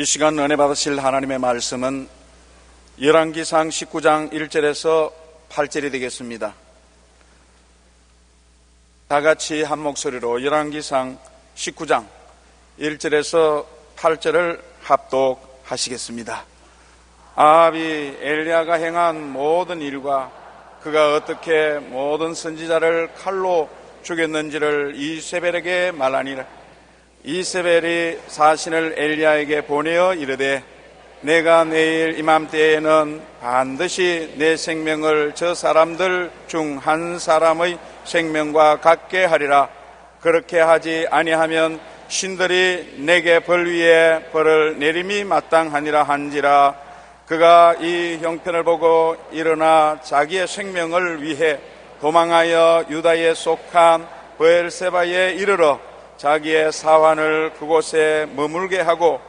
이 시간 은혜 받으실 하나님의 말씀은 열왕기상 19장 1절에서 8절이 되겠습니다. 다 같이 한 목소리로 열왕기상 19장 1절에서 8절을 합독하시겠습니다. 아합이 엘리야가 행한 모든 일과 그가 어떻게 모든 선지자를 칼로 죽였는지를 이세벨에게 말하니라. 이세벨이 사신을 엘리야에게 보내어 이르되 내가 내일 이맘때에는 반드시 내 생명을 저 사람들 중 한 사람의 생명과 같게 하리라. 그렇게 하지 아니하면 신들이 내게 벌 위에 벌을 내림이 마땅하니라 한지라. 그가 이 형편을 보고 일어나 자기의 생명을 위해 도망하여 유다에 속한 브엘세바에 이르러 자기의 사환을 그곳에 머물게 하고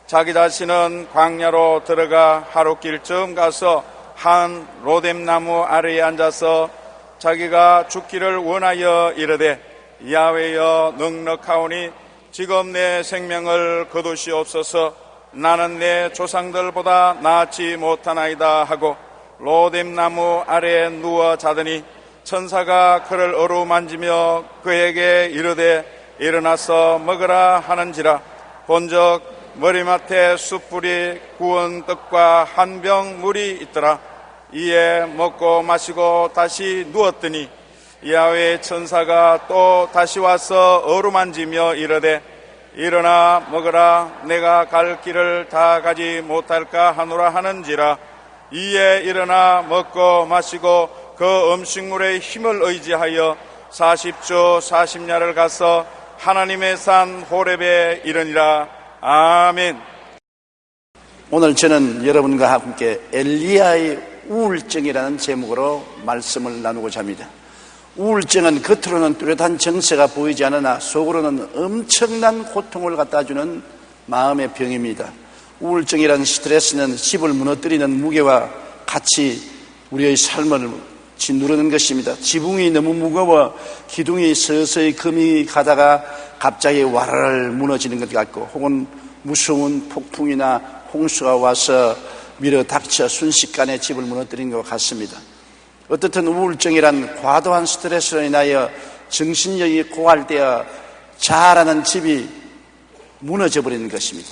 자기 자신은 광야로 들어가 하룻길쯤 가서 한 로뎀나무 아래에 앉아서 자기가 죽기를 원하여 이르되 야훼여 넉넉하오니 지금 내 생명을 거두시옵소서. 나는 내 조상들보다 낫지 못하나이다 하고 로뎀나무 아래에 누워 자더니 천사가 그를 어루만지며 그에게 이르되 일어나서 먹으라 하는지라. 본적 머리맡에 숯불이 구운 떡과 한 병 물이 있더라. 이에 먹고 마시고 다시 누웠더니 야훼의 천사가 또 다시 와서 어루만지며 이르되 일어나 먹으라. 내가 갈 길을 다 가지 못할까 하노라 하는지라. 이에 일어나 먹고 마시고 그 음식물의 힘을 의지하여 40주 40야를 가서 하나님의 산 호렙에 이르니라. 아멘. 오늘 저는 여러분과 함께 엘리야의 우울증이라는 제목으로 말씀을 나누고자 합니다. 우울증은 겉으로는 뚜렷한 정세가 보이지 않으나 속으로는 엄청난 고통을 갖다주는 마음의 병입니다. 우울증이라는 스트레스는 집을 무너뜨리는 무게와 같이 우리의 삶을 짓누르는 것입니다. 지붕이 너무 무거워 기둥이 서서히 금이 가다가 갑자기 와르르 무너지는 것 같고, 혹은 무서운 폭풍이나 홍수가 와서 밀어닥쳐 순식간에 집을 무너뜨리는 것 같습니다. 어떻든 우울증이란 과도한 스트레스로 인하여 정신력이 고갈되어 자라는 집이 무너져 버리는 것입니다.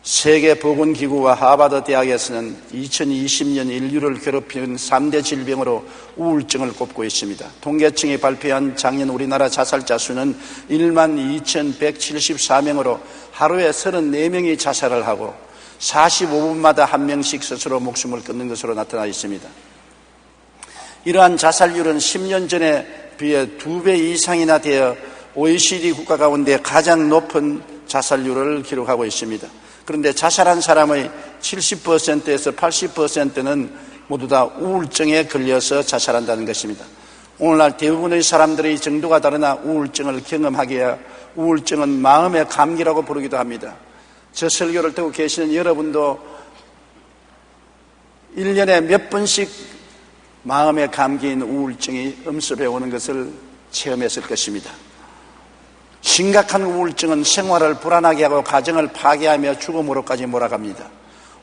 세계보건기구와 하버드 대학에서는 2020년 인류를 괴롭히는 3대 질병으로 우울증을 꼽고 있습니다. 통계청이 발표한 작년 우리나라 자살자 수는 12,174명으로 하루에 34명이 자살을 하고 45분마다 한 명씩 스스로 목숨을 끊는 것으로 나타나 있습니다. 이러한 자살률은 10년 전에 비해 2배 이상이나 되어 OECD 국가 가운데 가장 높은 자살률을 기록하고 있습니다. 그런데 자살한 사람의 70%에서 80%는 모두 다 우울증에 걸려서 자살한다는 것입니다. 오늘날 대부분의 사람들의 정도가 다르나 우울증을 경험하기에 우울증은 마음의 감기라고 부르기도 합니다. 저 설교를 듣고 계시는 여러분도 1년에 몇 번씩 마음의 감기인 우울증이 엄습해 오는 것을 체험했을 것입니다. 심각한 우울증은 생활을 불안하게 하고 가정을 파괴하며 죽음으로까지 몰아갑니다.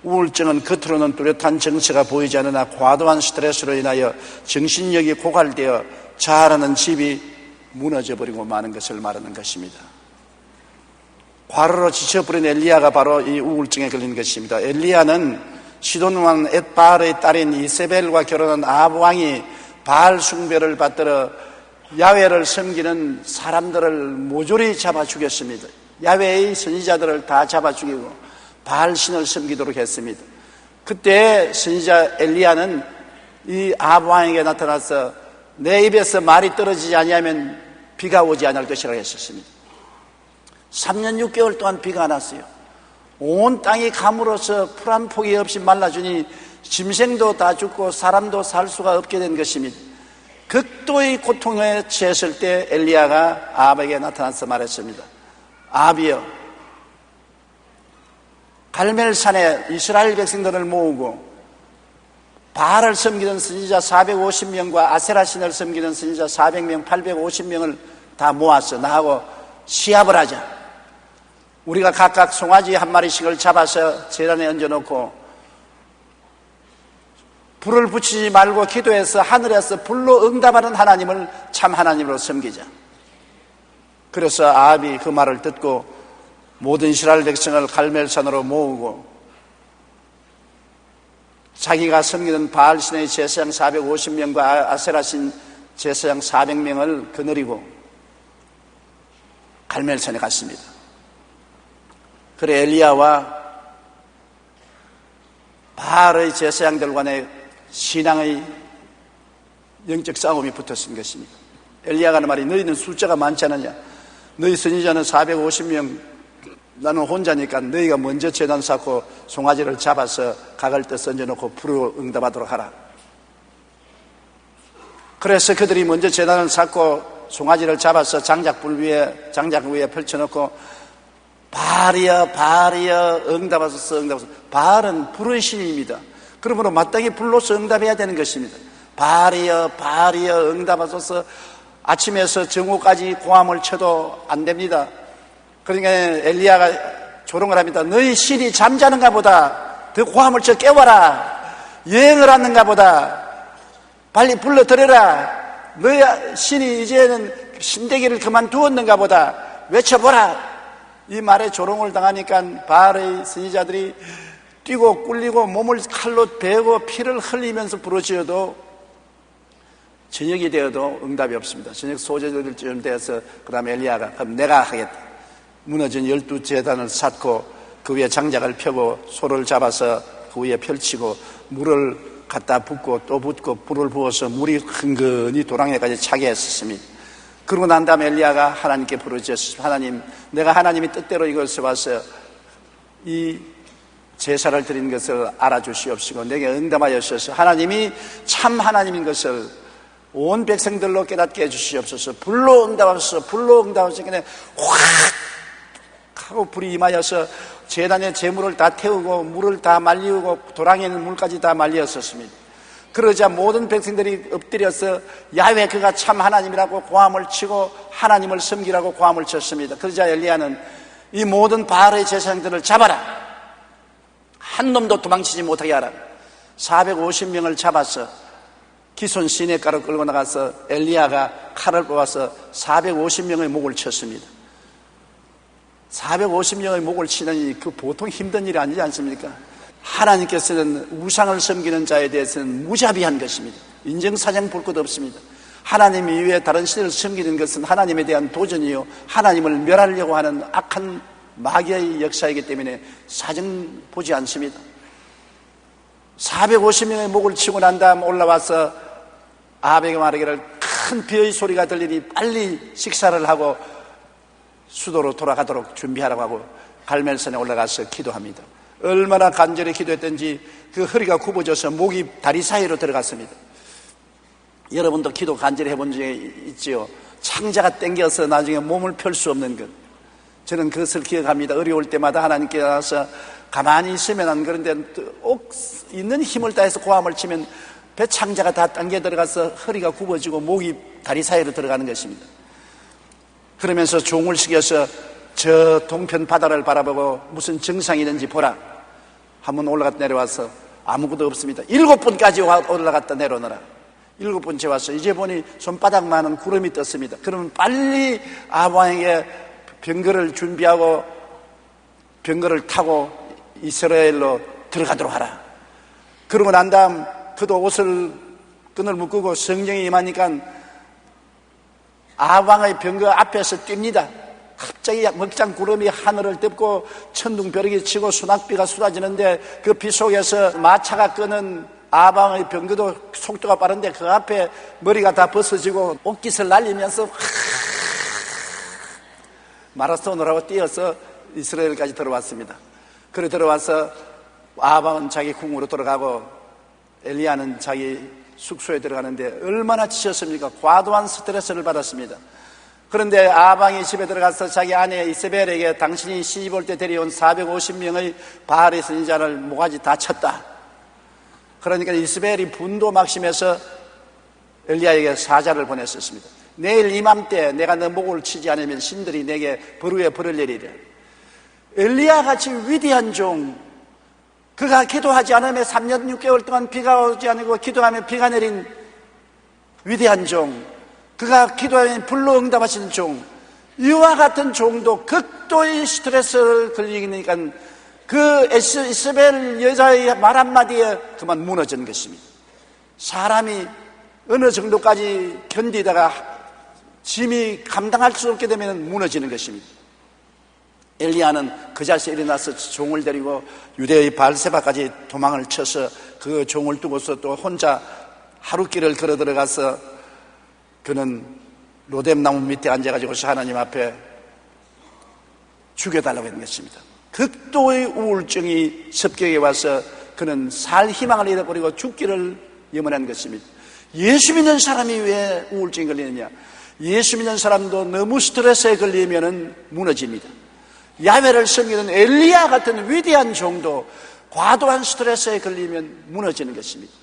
우울증은 겉으로는 뚜렷한 정세가 보이지 않으나 과도한 스트레스로 인하여 정신력이 고갈되어 자라는 집이 무너져버리고 마는 것을 말하는 것입니다. 과로로 지쳐버린 엘리야가 바로 이 우울증에 걸린 것입니다. 엘리야는 시돈왕 엣바알의 딸인 이세벨과 결혼한 아합 왕이 바알 숭배를 받들어 야훼를 섬기는 사람들을 모조리 잡아 죽였습니다. 야훼의 선지자들을 다 잡아 죽이고 바알 신을 섬기도록 했습니다. 그때 선지자 엘리야는 이 아합 왕에게 나타나서 내 입에서 말이 떨어지지 아니하면 비가 오지 않을 것이라고 했었습니다. 3년 6개월 동안 비가 안 왔어요. 온 땅이 가물어서 풀 한 폭이 없이 말라주니 짐승도 다 죽고 사람도 살 수가 없게 된 것입니다. 극도의 고통에 처했을 때 엘리야가 아합에게 나타나서 말했습니다. 아합이여, 갈멜산에 이스라엘 백성들을 모으고 바알을 섬기는 선지자 450명과 아세라 신을 섬기는 선지자 400명, 850명을 다 모았어. 나하고 시합을 하자. 우리가 각각 송아지 한 마리씩을 잡아서 제단에 얹어놓고 불을 붙이지 말고 기도해서 하늘에서 불로 응답하는 하나님을 참 하나님으로 섬기자. 그래서 아합이 그 말을 듣고 모든 이스라엘 백성을 갈멜산으로 모으고 자기가 섬기는 바알신의 제사장 450명과 아세라신 제사장 400명을 거느리고 갈멜산에 갔습니다. 그래 엘리야와 바알의 제사장들 간의 신앙의 영적 싸움이 붙었은 것입니다. 엘리야가 하는 말이 너희는 숫자가 많지 않느냐? 너희 선지자는 450명, 나는 혼자니까 너희가 먼저 제단 쌓고 송아지를 잡아서 각을 떠 얹어놓고 불로 응답하도록 하라. 그래서 그들이 먼저 제단을 쌓고 송아지를 잡아서 장작 위에 펼쳐놓고 바알이여 바알이여 응답하소서 응답하소서. 바알은 불의 신입니다. 그러므로 마땅히 불로서 응답해야 되는 것입니다. 바알이여 바알이여 응답하소서. 아침에서 정오까지 고함을 쳐도 안 됩니다. 그러니까 엘리야가 조롱을 합니다. 너희 신이 잠자는가 보다. 더 고함을 쳐 깨워라. 여행을 하는가 보다. 빨리 불러들여라. 너희 신이 이제는 신대기를 그만두었는가 보다. 외쳐보라. 이 말에 조롱을 당하니까 바알의 선지자들이 뛰고 꿀리고 몸을 칼로 베고 피를 흘리면서 부르짖어도 저녁이 되어도 응답이 없습니다. 저녁 소재들쯤 되어서 그 다음에 엘리야가 그럼 내가 하겠다. 무너진 12제단을 쌓고 그 위에 장작을 펴고 소를 잡아서 그 위에 펼치고 물을 갖다 붓고 또 붓고 불을 부어서 물이 흥건히 도랑에까지 차게 했었습니다. 그러고 난 다음에 엘리야가 하나님께 부르짖었습니다. 하나님, 내가 하나님이 뜻대로 이것을 봐서 이 제사를 드린 것을 알아주시옵시고 내게 응답하여 주셔서 하나님이 참 하나님인 것을 온 백성들로 깨닫게 해주시옵소서. 불로 응답하소서. 불로 응답하소서. 그냥 확 하고 불이 임하여서 제단에 제물을 다 태우고 물을 다 말리우고 도랑에 있는 물까지 다 말리었었습니다. 그러자 모든 백성들이 엎드려서 야훼 그가 참 하나님이라고 고함을 치고 하나님을 섬기라고 고함을 쳤습니다. 그러자 엘리야는 이 모든 바알의 제사장들을 잡아라. 한 놈도 도망치지 못하게 하라. 450명을 잡아서 기손 시내가로 끌고 나가서 엘리야가 칼을 뽑아서 450명의 목을 쳤습니다. 450명의 목을 치는 그 보통 힘든 일이 아니지 않습니까? 하나님께서는 우상을 섬기는 자에 대해서는 무자비한 것입니다. 인정사정 볼 것 없습니다. 하나님 이외에 다른 신을 섬기는 것은 하나님에 대한 도전이요 하나님을 멸하려고 하는 악한 마귀의 역사이기 때문에 사정 보지 않습니다. 450명의 목을 치고 난 다음 올라와서 아합에게 말하기를 큰 비의 소리가 들리니 빨리 식사를 하고 수도로 돌아가도록 준비하라고 하고 갈멜산에 올라가서 기도합니다. 얼마나 간절히 기도했던지 그 허리가 굽어져서 목이 다리 사이로 들어갔습니다. 여러분도 기도 간절히 해본 적이 있지요. 창자가 땡겨서 나중에 몸을 펼 수 없는 것. 저는 그것을 기억합니다. 어려울 때마다 하나님께 나와서 가만히 있으면 안 그런데 꼭 있는 힘을 다해서 고함을 치면 배 창자가 다 당겨 들어가서 허리가 굽어지고 목이 다리 사이로 들어가는 것입니다. 그러면서 종을 숙여서 저 동편 바다를 바라보고 무슨 증상이 있는지 보라. 한번 올라갔다 내려와서 아무것도 없습니다. 7번까지 올라갔다 내려오너라. 7번째 와서 이제 보니 손바닥만한 구름이 떴습니다. 그러면 빨리 아합왕에게 병거를 준비하고 병거를 타고 이스라엘로 들어가도록 하라. 그러고 난 다음 그도 옷을 끈을 묶고 성령이 임하니까 아합왕의 병거 앞에서 뜁니다. 갑자기 먹장 구름이 하늘을 덮고 천둥벼락이 치고 수낙비가 쏟아지는데 그 비 속에서 마차가 끄는 아합왕의 병거도 속도가 빠른데 그 앞에 머리가 다 벗어지고 옷깃을 날리면서 마라톤을 하고 뛰어서 이스라엘까지 들어왔습니다. 그래 들어와서 아합왕은 자기 궁으로 돌아가고 엘리야는 자기 숙소에 들어가는데 얼마나 지쳤습니까? 과도한 스트레스를 받았습니다. 그런데 아합왕이 집에 들어가서 자기 아내 이세벨에게 당신이 시집 올 때 데려온 450명의 바알의 선지자를 모가지 다 쳤다. 그러니까 이세벨이 분도 막심해서 엘리야에게 사자를 보냈었습니다. 내일 이맘때 내가 너 목을 치지 않으면 신들이 내게 벌 위에 벌을 내리리라. 엘리야 같이 위대한 종, 그가 기도하지 않으면 3년 6개월 동안 비가 오지 않고 기도하면 비가 내린 위대한 종, 그가 기도하면 불로 응답하시는 종, 이와 같은 종도 극도의 스트레스를 걸리니까 그 이스벨 여자의 말 한마디에 그만 무너진 것입니다. 사람이 어느 정도까지 견디다가 짐이 감당할 수 없게 되면 무너지는 것입니다. 엘리야는 그 자리에서 일어나서 종을 데리고 유대의 바알세바까지 도망을 쳐서 그 종을 두고서 또 혼자 하루길을 걸어 들어가서 그는 로뎀나무 밑에 앉아가지고서 하나님 앞에 죽여달라고 했는 것입니다. 극도의 우울증이 습격에 와서 그는 살 희망을 잃어버리고 죽기를 염원한 것입니다. 예수 믿는 사람이 왜 우울증이 걸리느냐? 예수 믿는 사람도 너무 스트레스에 걸리면 무너집니다. 야훼를 섬기는 엘리야 같은 위대한 종도 과도한 스트레스에 걸리면 무너지는 것입니다.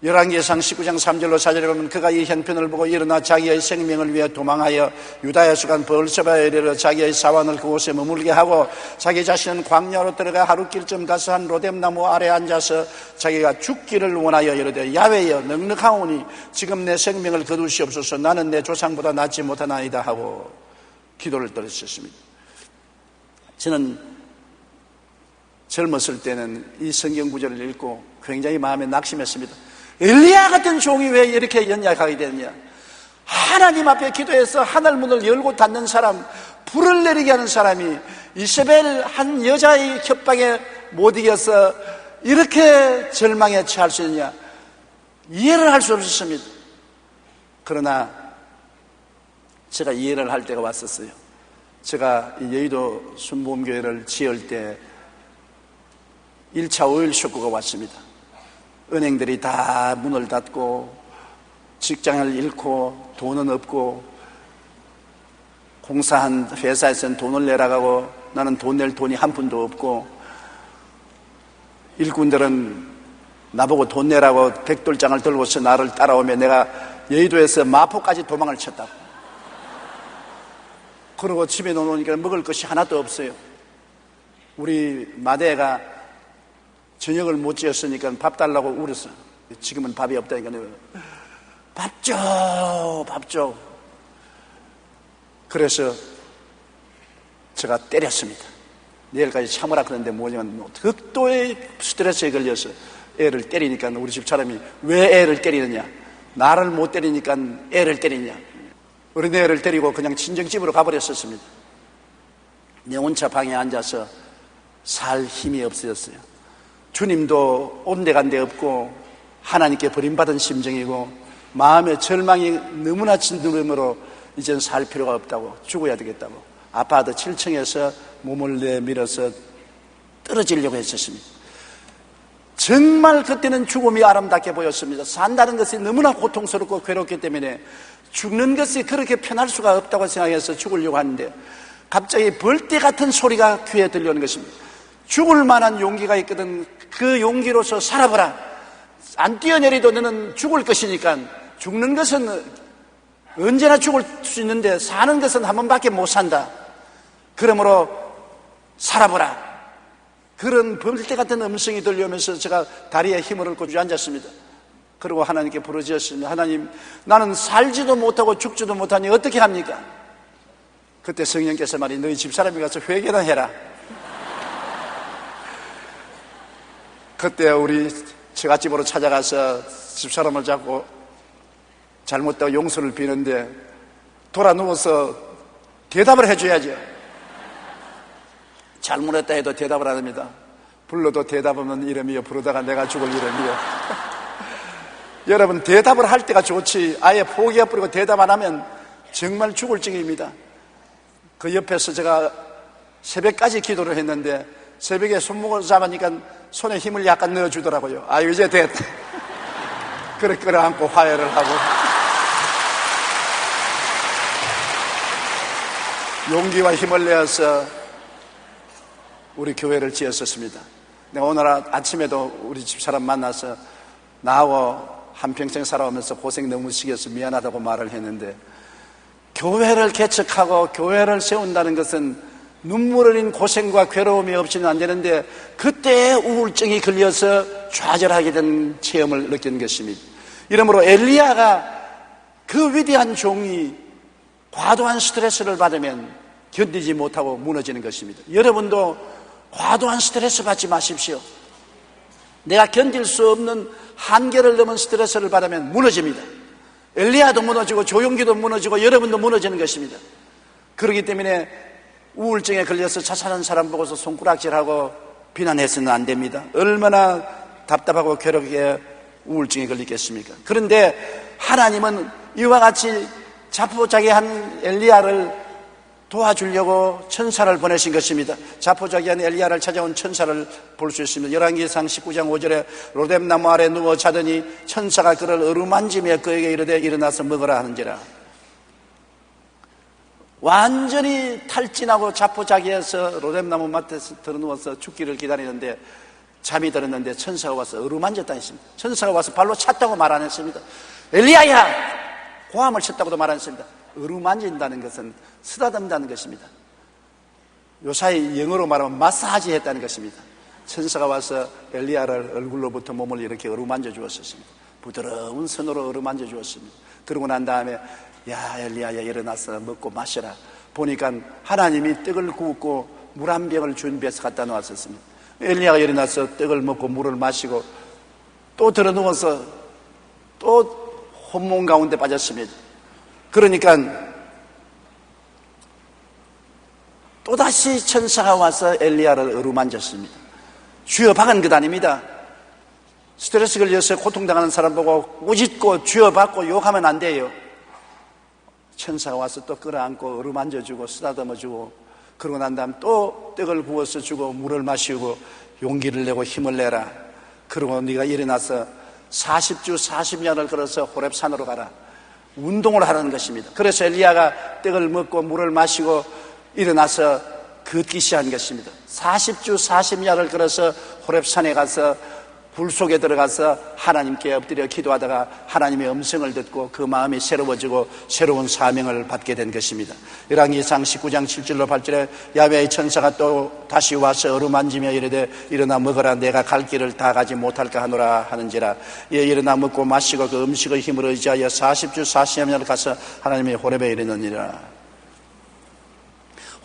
열왕기상 19장 3절로 4절에 보면 그가 이 형편을 보고 일어나 자기의 생명을 위해 도망하여 유다야 수간 브엘세바에 이르러 자기의 사환을 그곳에 머물게 하고 자기 자신은 광야로 들어가 하루길쯤 가서 한 로뎀나무 아래 앉아서 자기가 죽기를 원하여 이르되 야훼여 넉넉하오니 지금 내 생명을 거두시옵소서. 나는 내 조상보다 낫지 못하나이다 하고 기도를 드렸습니다. 저는 젊었을 때는 이 성경 구절을 읽고 굉장히 마음에 낙심했습니다. 엘리야 같은 종이 왜 이렇게 연약하게 됐냐? 하나님 앞에 기도해서 하늘 문을 열고 닫는 사람, 불을 내리게 하는 사람이 이세벨 한 여자의 협박에 못 이겨서 이렇게 절망에 처할 수 있느냐? 이해를 할 수 없었습니다. 그러나 제가 이해를 할 때가 왔었어요. 제가 여의도 순복음교회를 지을 때 1차 오일 쇼크가 왔습니다. 은행들이 다 문을 닫고 직장을 잃고 돈은 없고 공사한 회사에서는 돈을 내라고 나는 돈 낼 돈이 한 푼도 없고 일꾼들은 나보고 돈 내라고 백돌장을 들고서 나를 따라오며 내가 여의도에서 마포까지 도망을 쳤다고. 그러고 집에 놓으니까 먹을 것이 하나도 없어요. 우리 마대가 저녁을 못 지었으니까 밥 달라고 울었어. 지금은 밥이 없다니까 밥 줘, 밥 줘. 그래서 제가 때렸습니다. 내일까지 참으라 그러는데 뭐냐면 극도의 스트레스에 걸려서 애를 때리니까 우리 집 사람이 왜 애를 때리느냐? 나를 못 때리니까 애를 때리냐? 어린애를 데리고 그냥 친정집으로 가버렸었습니다. 내 혼자 방에 앉아서 살 힘이 없어졌어요. 주님도 온데간데 없고 하나님께 버림받은 심정이고 마음의 절망이 너무나 진두름으로 이젠 살 필요가 없다고, 죽어야 되겠다고 아파트 7층에서 몸을 내밀어서 떨어지려고 했었습니다. 정말 그때는 죽음이 아름답게 보였습니다. 산다는 것이 너무나 고통스럽고 괴롭기 때문에 죽는 것이 그렇게 편할 수가 없다고 생각해서 죽으려고 하는데 갑자기 벌떼 같은 소리가 귀에 들려오는 것입니다. 죽을 만한 용기가 있거든. 그 용기로서 살아보라. 안 뛰어내리도 너는 죽을 것이니까 죽는 것은 언제나 죽을 수 있는데 사는 것은 한 번밖에 못 산다. 그러므로 살아보라. 그런 벌떼 같은 음성이 들려오면서 제가 다리에 힘을 얻고 주저앉았습니다. 그리고 하나님께 부르짖었습니다. 하나님, 나는 살지도 못하고 죽지도 못하니 어떻게 합니까? 그때 성령께서 말이 너희 집사람이 가서 회개나 해라. 그때 우리 처갓집으로 찾아가서 집사람을 잡고 잘못되고 용서를 비는데 돌아 누워서 대답을 해줘야죠. 잘못했다 해도 대답을 안 합니다. 불러도 대답 없는 이름이요, 부르다가 내가 죽을 이름이요. 여러분, 대답을 할 때가 좋지 아예 포기해버리고 대답 안 하면 정말 죽을 증입니다. 그 옆에서 제가 새벽까지 기도를 했는데 새벽에 손목을 잡으니까 손에 힘을 약간 넣어주더라고요. 아유, 이제 됐다. 그래 끌어안고 화해를 하고 용기와 힘을 내어서 우리 교회를 지었었습니다. 근데 오늘 아침에도 우리 집사람 만나서 나하고 한평생 살아오면서 고생 너무 시켜서 미안하다고 말을 했는데 교회를 개척하고 교회를 세운다는 것은 눈물 어린 고생과 괴로움이 없이는 안 되는데 그때 우울증이 걸려서 좌절하게 된 체험을 느낀 것입니다. 이러므로 엘리야가 그 위대한 종이 과도한 스트레스를 받으면 견디지 못하고 무너지는 것입니다. 여러분도 과도한 스트레스 받지 마십시오. 내가 견딜 수 없는 한계를 넘은 스트레스를 받으면 무너집니다. 엘리야도 무너지고 조용기도 무너지고 여러분도 무너지는 것입니다. 그렇기 때문에 우울증에 걸려서 자살하는 사람 보고서 손가락질하고 비난해서는 안 됩니다. 얼마나 답답하고 괴롭게 우울증에 걸리겠습니까? 그런데 하나님은 이와 같이 자포자기한 엘리야를 도와주려고 천사를 보내신 것입니다. 자포자기한 엘리야를 찾아온 천사를 볼 수 있습니다. 열왕기상 19장 5절에 로뎀나무 아래 누워 자더니 천사가 그를 어루만지며 그에게 이르되 일어나서 먹으라 하는지라. 완전히 탈진하고 자포자기해서 로뎀나무 밭에서 들어누워서 죽기를 기다리는데 잠이 들었는데 천사가 와서 어루만졌다 했습니다. 천사가 와서 발로 찼다고 말 안 했습니다. 엘리야야! 고함을 쳤다고도 말 안 했습니다. 어루만진다는 것은 쓰다듬다는 것입니다. 요사이 영어로 말하면 마사지 했다는 것입니다. 천사가 와서 엘리야를 얼굴로부터 몸을 이렇게 어루만져 주었습니다. 부드러운 손으로 어루만져 주었습니다. 그러고 난 다음에 야 엘리야야 일어나서 먹고 마셔라. 보니까 하나님이 떡을 굽고 물 한 병을 준비해서 갖다 놓았었습니다. 엘리야가 일어나서 떡을 먹고 물을 마시고 또 들어 누워서 또 혼몽 가운데 빠졌습니다. 그러니까 또다시 천사가 와서 엘리야를 어루만졌습니다. 쥐어 박은 것 아닙니다. 스트레스 걸려서 고통당하는 사람 보고 꾸짖고 쥐어 박고 욕하면 안 돼요. 천사가 와서 또 끌어안고 어루만져주고 쓰다듬어주고 그러고 난 다음 또 떡을 구워서 주고 물을 마시고 용기를 내고 힘을 내라. 그러고 네가 일어나서 40주 40년을 걸어서 호렙산으로 가라. 운동을 하라는 것입니다. 그래서 엘리야가 떡을 먹고 물을 마시고 일어나서 걷기 시작한 것입니다. 40주 40년을 걸어서 호렙산에 가서 불 속에 들어가서 하나님께 엎드려 기도하다가 하나님의 음성을 듣고 그 마음이 새로워지고 새로운 사명을 받게 된 것입니다. 열왕기상 19장 7절로 8절에 야훼의 천사가 또 다시 와서 어루만지며 이르되 일어나 먹으라. 내가 갈 길을 다 가지 못할까 하노라 하는지라. 예, 일어나 먹고 마시고 그 음식의 힘을 의지하여 40주 40년을 가서 하나님의 호렙에 이르느니라.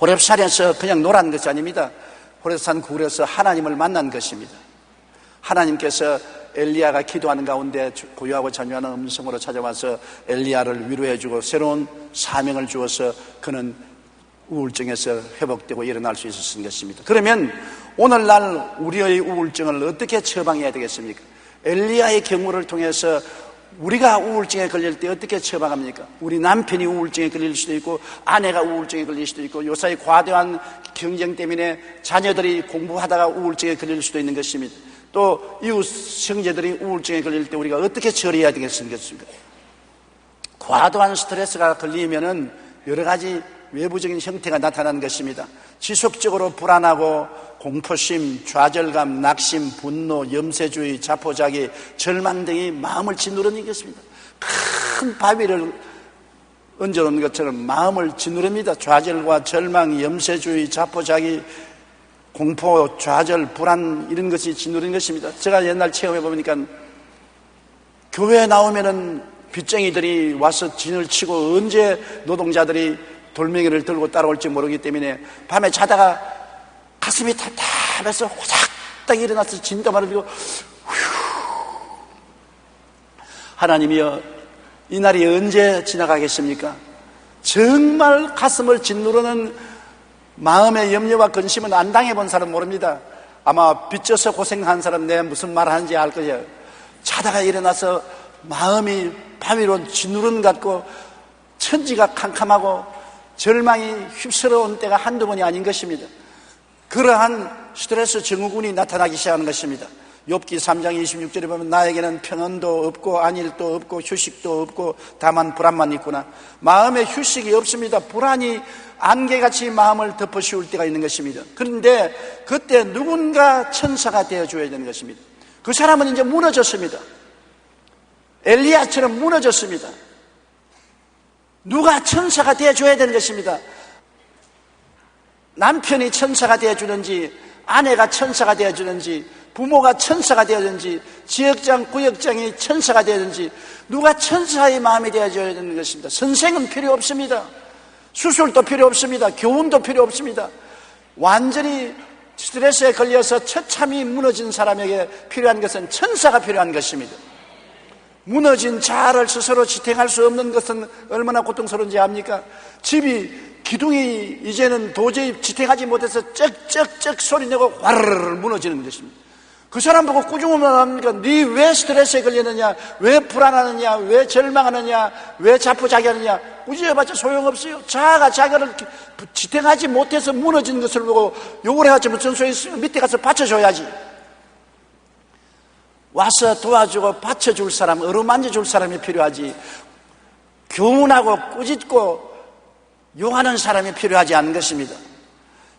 호렙산에서 그냥 놀한 것이 아닙니다. 호렙산 굴에서 하나님을 만난 것입니다. 하나님께서 엘리야가 기도하는 가운데 고요하고 잔잔한 음성으로 찾아와서 엘리야를 위로해주고 새로운 사명을 주어서 그는 우울증에서 회복되고 일어날 수 있었던 것입니다. 그러면 오늘날 우리의 우울증을 어떻게 처방해야 되겠습니까? 엘리야의 경우를 통해서 우리가 우울증에 걸릴 때 어떻게 처방합니까? 우리 남편이 우울증에 걸릴 수도 있고 아내가 우울증에 걸릴 수도 있고 요사이 과도한 경쟁 때문에 자녀들이 공부하다가 우울증에 걸릴 수도 있는 것입니다. 또 이웃 형제들이 우울증에 걸릴 때 우리가 어떻게 처리해야 되겠습니까? 과도한 스트레스가 걸리면은 여러 가지 외부적인 형태가 나타나는 것입니다. 지속적으로 불안하고 공포심, 좌절감, 낙심, 분노, 염세주의, 자포자기, 절망 등이 마음을 짓누르는 것입니다. 큰 바위를 얹어놓은 것처럼 마음을 짓누릅니다. 좌절과 절망, 염세주의, 자포자기, 공포, 좌절, 불안 이런 것이 짓누르는 것입니다. 제가 옛날 체험해 보니까 교회에 나오면은 빚쟁이들이 와서 진을 치고 언제 노동자들이 돌멩이를 들고 따라올지 모르기 때문에 밤에 자다가 가슴이 답답해서 호작딱 일어나서 진땀을 들고 하나님이여 이 날이 언제 지나가겠습니까? 정말 가슴을 짓누르는 마음의 염려와 근심은 안 당해본 사람 모릅니다. 아마 빚져서 고생한 사람 내가 무슨 말 하는지 알 거예요. 자다가 일어나서 마음이 바위로 짓누른 것 같고 천지가 캄캄하고 절망이 휩쓸어온 때가 한두 번이 아닌 것입니다. 그러한 스트레스 증후군이 나타나기 시작하는 것입니다. 욥기 3장 26절에 보면 나에게는 평안도 없고 안일도 없고 휴식도 없고 다만 불안만 있구나. 마음에 휴식이 없습니다. 불안이 안개같이 마음을 덮어씌울 때가 있는 것입니다. 그런데 그때 누군가 천사가 되어줘야 되는 것입니다. 그 사람은 이제 무너졌습니다. 엘리야처럼 무너졌습니다. 누가 천사가 되어줘야 되는 것입니다. 남편이 천사가 되어주는지, 아내가 천사가 되어주는지, 부모가 천사가 되어주는지, 지역장, 구역장이 천사가 되어주는지, 누가 천사의 마음이 되어줘야 되는 것입니다. 선생은 필요 없습니다. 수술도 필요 없습니다. 교훈도 필요 없습니다. 완전히 스트레스에 걸려서 처참히 무너진 사람에게 필요한 것은 천사가 필요한 것입니다. 무너진 자아를 스스로 지탱할 수 없는 것은 얼마나 고통스러운지 압니까? 집이 기둥이 이제는 도저히 지탱하지 못해서 쩍쩍쩍 소리내고 화르르 무너지는 것입니다. 그 사람 보고 꾸중하면 합니까? 네 왜 스트레스에 걸리느냐? 왜 불안하느냐? 왜 절망하느냐? 왜 자포자기하느냐? 꾸짖어봤자 소용없어요. 자아가 자기를 지탱하지 못해서 무너진 것을 보고 욕을 해가지고 무슨 소리 있으면 밑에 가서 받쳐줘야지. 와서 도와주고 받쳐줄 사람, 어루만져줄 사람이 필요하지, 교훈하고 꾸짖고 욕하는 사람이 필요하지 않은 것입니다.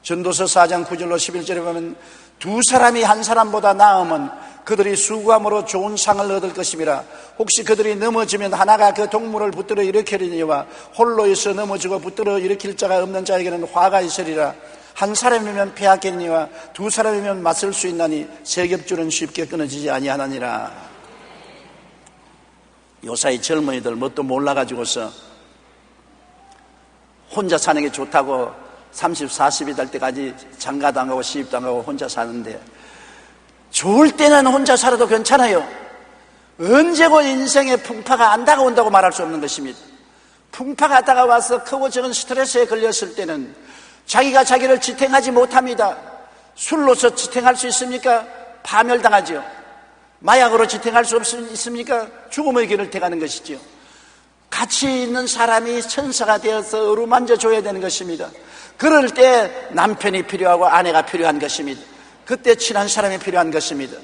전도서 4장 9절로 11절에 보면 두 사람이 한 사람보다 나으면 그들이 수고함으로 좋은 상을 얻을 것임이라. 혹시 그들이 넘어지면 하나가 그 동물을 붙들어 일으키려니와 홀로 있어 넘어지고 붙들어 일으킬 자가 없는 자에게는 화가 있으리라. 한 사람이면 패하겠니와 두 사람이면 맞설 수 있나니 세 겹줄은 쉽게 끊어지지 아니하나니라. 요사이 젊은이들 뭣도 몰라가지고서 혼자 사는 게 좋다고 30, 40이 될 때까지 장가도 안 가고 시집도 안 가고 혼자 사는데, 좋을 때는 혼자 살아도 괜찮아요. 언제고 인생의 풍파가 안 다가온다고 말할 수 없는 것입니다. 풍파가 다가와서 크고 작은 스트레스에 걸렸을 때는 자기가 자기를 지탱하지 못합니다. 술로서 지탱할 수 있습니까? 파멸당하죠. 마약으로 지탱할 수 있습니까? 죽음의 길을 택하는 것이죠. 같이 있는 사람이 천사가 되어서 어루만져줘야 되는 것입니다. 그럴 때 남편이 필요하고 아내가 필요한 것입니다. 그때 친한 사람이 필요한 것입니다.